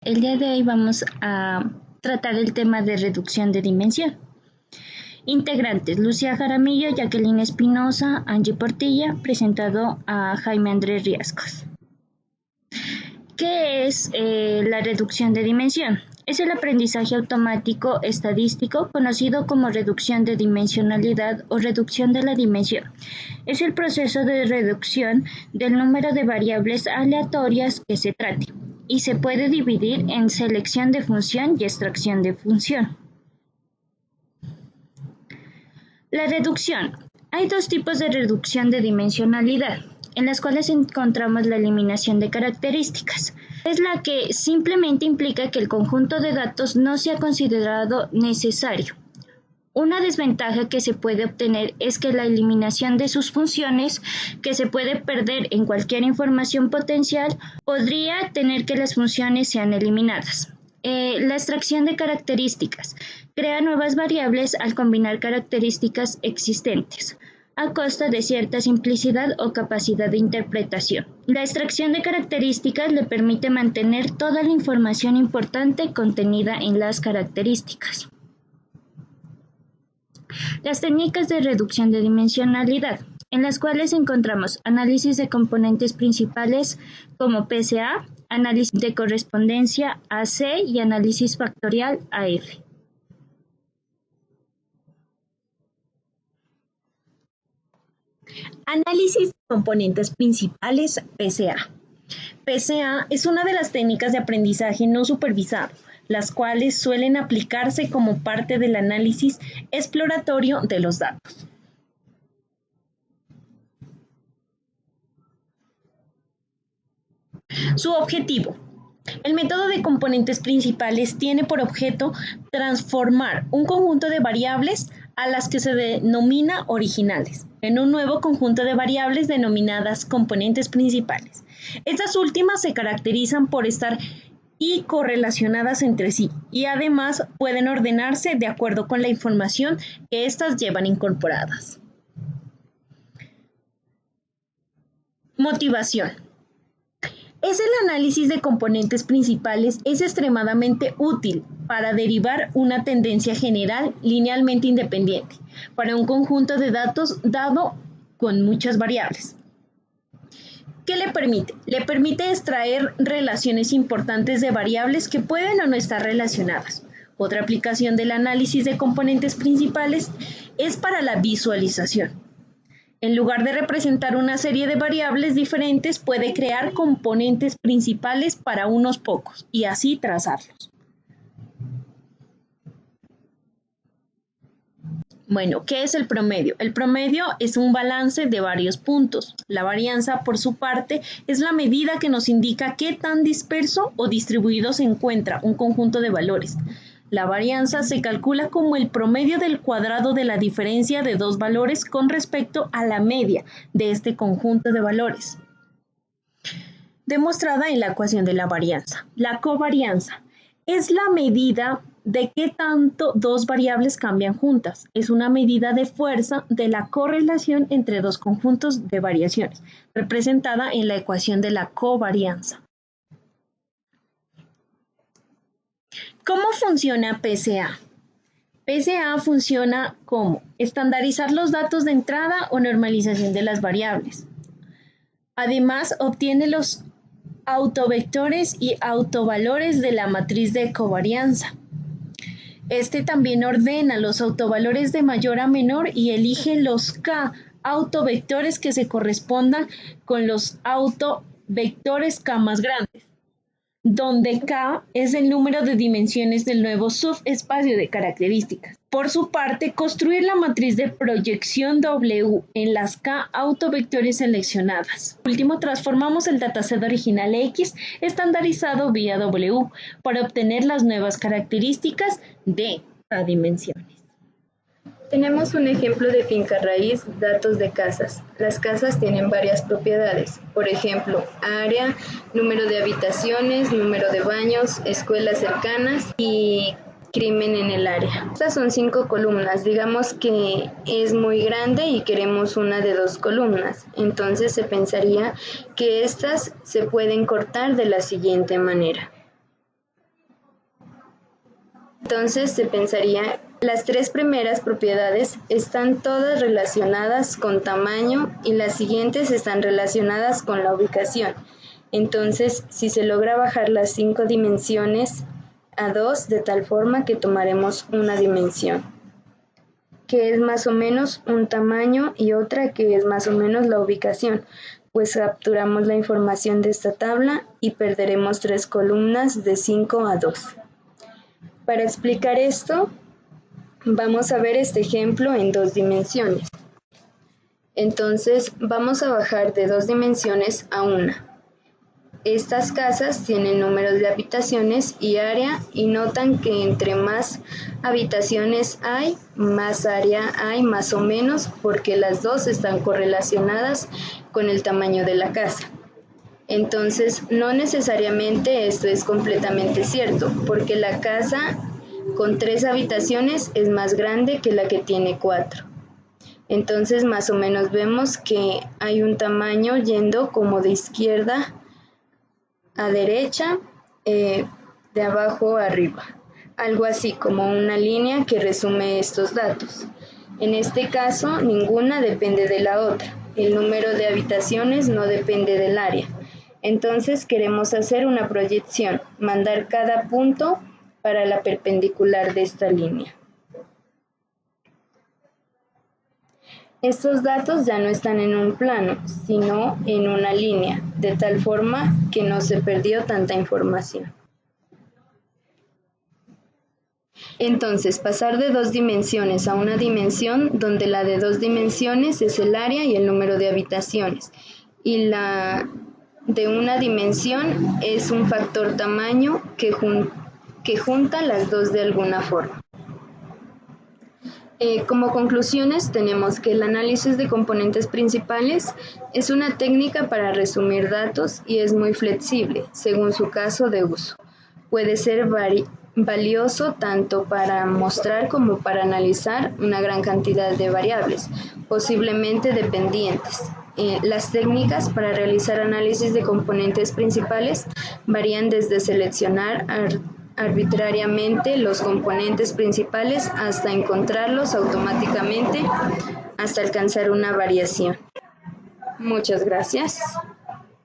El día de hoy vamos a tratar el tema de reducción de dimensión. Integrantes: Lucía Jaramillo, Jacqueline Espinosa, Angie Portilla, presentado a Jaime Andrés Riascos. ¿Qué es la reducción de dimensión? Es el aprendizaje automático estadístico conocido como reducción de dimensionalidad o reducción de la dimensión. Es el proceso de reducción del número de variables aleatorias que se trate y se puede dividir en selección de función y extracción de función. La reducción. Hay dos tipos de reducción de dimensionalidad, en las cuales encontramos la eliminación de características. Es la que simplemente implica que el conjunto de datos no sea considerado necesario. Una desventaja que se puede obtener es que la eliminación de sus funciones, que se puede perder en cualquier información potencial, podría tener que las funciones sean eliminadas. La extracción de características. Crea nuevas variables al combinar características existentes, a costa de cierta simplicidad o capacidad de interpretación. La extracción de características le permite mantener toda la información importante contenida en las características. Las técnicas de reducción de dimensionalidad, en las cuales encontramos análisis de componentes principales como PCA, análisis de correspondencia AC y análisis factorial AF. Análisis de componentes principales PCA. PCA es una de las técnicas de aprendizaje no supervisado, las cuales suelen aplicarse como parte del análisis exploratorio de los datos. Su objetivo. El método de componentes principales tiene por objeto transformar un conjunto de variables a las que se denomina originales en un nuevo conjunto de variables denominadas componentes principales. Estas últimas se caracterizan por estar correlacionadas entre sí y además pueden ordenarse de acuerdo con la información que éstas llevan incorporadas. Motivación. El análisis de componentes principales es extremadamente útil para derivar una tendencia general linealmente independiente para un conjunto de datos dado con muchas variables. ¿Qué le permite? Le permite extraer relaciones importantes de variables que pueden o no estar relacionadas. Otra aplicación del análisis de componentes principales es para la visualización. En lugar de representar una serie de variables diferentes, puede crear componentes principales para unos pocos y así trazarlos. Bueno, ¿qué es el promedio? El promedio es un balance de varios puntos. La varianza, por su parte, es la medida que nos indica qué tan disperso o distribuido se encuentra un conjunto de valores. La varianza se calcula como el promedio del cuadrado de la diferencia de dos valores con respecto a la media de este conjunto de valores, demostrada en la ecuación de la varianza. La covarianza es la medida de qué tanto dos variables cambian juntas. Es una medida de fuerza de la correlación entre dos conjuntos de variaciones, representada en la ecuación de la covarianza. ¿Cómo funciona PCA? PCA funciona como estandarizar los datos de entrada o normalización de las variables. Además, obtiene los autovectores y autovalores de la matriz de covarianza. Este también ordena los autovalores de mayor a menor y elige los K autovectores que se correspondan con los autovectores K más grandes, donde K es el número de dimensiones del nuevo subespacio de características. Por su parte, construir la matriz de proyección W en las K autovectores seleccionadas. Por último, transformamos el dataset original X estandarizado vía W para obtener las nuevas características de K dimensiones. Tenemos un ejemplo de finca raíz, datos de casas. Las casas tienen varias propiedades, por ejemplo, área, número de habitaciones, número de baños, escuelas cercanas y crimen en el área. Estas son 5 columnas, digamos que es muy grande y queremos una de 2 columnas, entonces se pensaría que estas se pueden cortar de la siguiente manera. Entonces se pensaría, las tres primeras propiedades están todas relacionadas con tamaño y las siguientes están relacionadas con la ubicación. Entonces, si se logra bajar las 5 dimensiones a 2, de tal forma que tomaremos una dimensión, que es más o menos un tamaño, y otra que es más o menos la ubicación, pues capturamos la información de esta tabla y perderemos 3 columnas de 5 a 2. Para explicar esto, vamos a ver este ejemplo en 2 dimensiones. Entonces, vamos a bajar de 2 dimensiones a 1. Estas casas tienen números de habitaciones y área, y notan que entre más habitaciones hay, más área hay más o menos, porque las dos están correlacionadas con el tamaño de la casa. Entonces, no necesariamente esto es completamente cierto, porque la casa con 3 habitaciones es más grande que la que tiene 4. Entonces, más o menos vemos que hay un tamaño yendo como de izquierda a derecha, de abajo a arriba. Algo así como una línea que resume estos datos. En este caso, ninguna depende de la otra. El número de habitaciones no depende del área. Entonces queremos hacer una proyección, mandar cada punto para la perpendicular de esta línea. Estos datos ya no están en un plano, sino en una línea, de tal forma que no se perdió tanta información. Entonces, pasar de 2 dimensiones a una dimensión, donde la de 2 dimensiones es el área y el número de habitaciones, y la de una dimensión es un factor tamaño que junta las dos de alguna forma. Como conclusiones tenemos que el análisis de componentes principales es una técnica para resumir datos y es muy flexible según su caso de uso. Puede ser valioso tanto para mostrar como para analizar una gran cantidad de variables, posiblemente dependientes. Las técnicas para realizar análisis de componentes principales varían desde seleccionar arbitrariamente los componentes principales hasta encontrarlos automáticamente hasta alcanzar una variación. Muchas gracias.